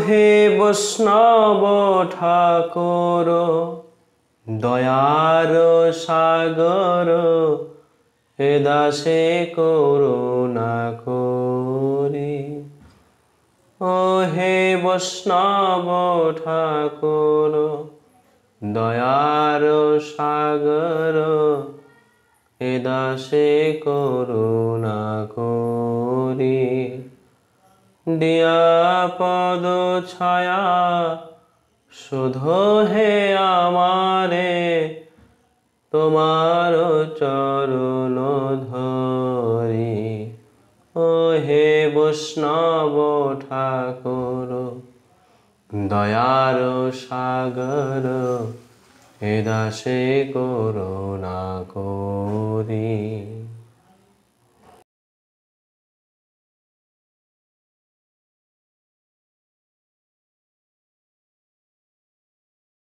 হে বৈষ্ণব ঠাকুর দয়ার সাগর হে দাসে করুণা করি। ও হে বৈষ্ণব ঠাকুর দয়ার সাগর হে দাসে করুণা করি। দিয়া পদ ছায়া শুধু হে আমারে তোমার চরণ ধরি। ও হে বৈষ্ণব ঠাকুর দয়ার সাগর হে দাসে করুণা করি।